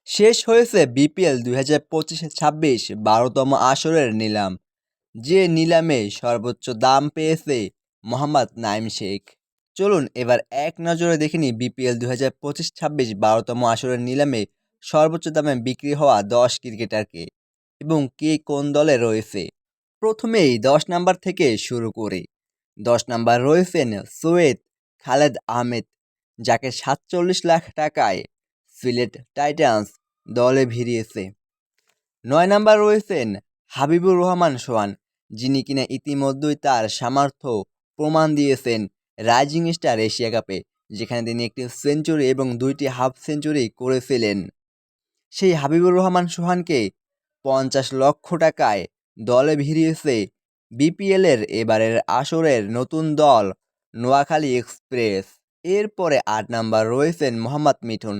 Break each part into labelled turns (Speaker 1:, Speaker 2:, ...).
Speaker 1: শেষ হয়েছে বিপিএল ২০২৫-২৬ ১২তম আসরের নিলাম, যে নিলামে সর্বোচ্চ দাম পেয়েছে মোহাম্মদ নাইম শেখ। চলুন এবার এক নজরে দেখে নিই বিপিএল ২০২৫-২৬ ১২তম আসরের নিলামে সর্বোচ্চ দামে বিক্রি হওয়া ১০ ক্রিকেটারকে এবং কে কোন দলে রয়েছে। প্রথমেই ১০ নাম্বার থেকে শুরু করি। ১০ নাম্বার রয়েছেন সৈয়দ খালেদ আহমেদ, যাকে ৪৭ লাখ টাকায় সিলেট টাইটান্স দলে ভিড়িয়েছে। ৯ নাম্বার রয়েছেন হাবিবুর রহমান সোহান, যিনি কিনা ইতিমধ্যেই তার সামর্থ্য প্রমাণ দিয়েছেন রাইজিং স্টার এশিয়া কাপে, যেখানে তিনি একটি সেঞ্চুরি এবং ২টি হাফ সেঞ্চুরি করেছিলেন। সেই হাবিবুর রহমান সোহানকে ৫০ লক্ষ টাকায় দলে ভিড়িয়েছে বিপিএলের এবারের আসরের নতুন দল নোয়াখালী এক্সপ্রেস। এরপরে ৮ নাম্বার রয়েছেন মোহাম্মদ মিঠুন,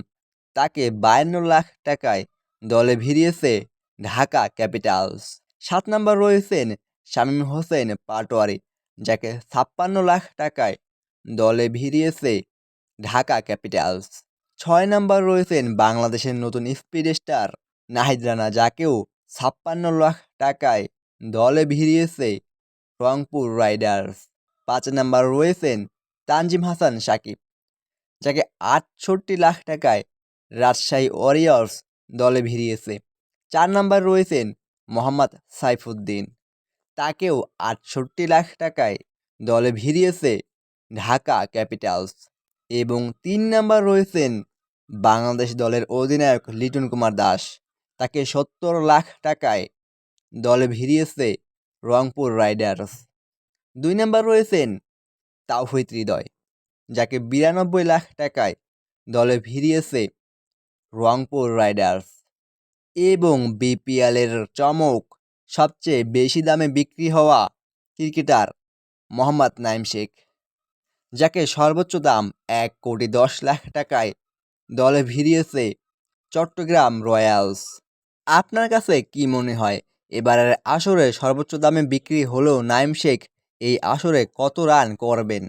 Speaker 1: তাকে ৫২ লাখ টাকায় দলে ভিড়িয়েছে ঢাকা ক্যাপিটালস। ৭ নাম্বার রয়েছেন শামীম হোসেন পাটোয়ারি, যাকে ৫৬ লাখ টাকায় দলে ভিড়িয়েছে ঢাকা ক্যাপিটালস। ৬ নাম্বার রয়েছেন বাংলাদেশের নতুন স্পিড স্টার নাহিদ রানা, যাকেও ৫৬ লাখ টাকায় দলে ভিড়িয়েছে রংপুর রাইডার্স। ৫ নাম্বার রয়েছেন তানজিম হাসান সাকিব, যাকে ৬৮ লাখ টাকায় রাজশাহী ওয়ারিয়র্স দলে ভিড়িয়েছে। ৪ নাম্বার রয়েছেন মোহাম্মদ সাইফুদ্দিন, তাকেও ৬৮ লাখ টাকায় দলে ভিড়িয়েছে ঢাকা ক্যাপিটালস। এবং ৩ নাম্বার রয়েছেন বাংলাদেশ দলের অধিনায়ক লিটন কুমার দাস, তাকে ৭০ লাখ টাকায় দলে ভিড়িয়েছে রংপুর রাইডার্স। ২ নাম্বার রয়েছেন তাওহিদ হৃদয়, যাকে ৯২ লাখ টাকায় দলে ভিড়িয়েছে রংপুর রাইডার্স। এবং বিপিএলের চমক, সবচেয়ে বেশি দামে বিক্রি হওয়া ক্রিকেটার মোহাম্মদ নাইম শেখ, যাকে সর্বোচ্চ দাম ১,১০,০০,০০০ টাকায় দলে ভিড়িয়েছে চট্টগ্রাম রয়্যালস। আপনার কাছে কি মনে হয়, এবারের আসরে সর্বোচ্চ দামে বিক্রি হলেও নাইম শেখ এই আসরে কত রান করবেন?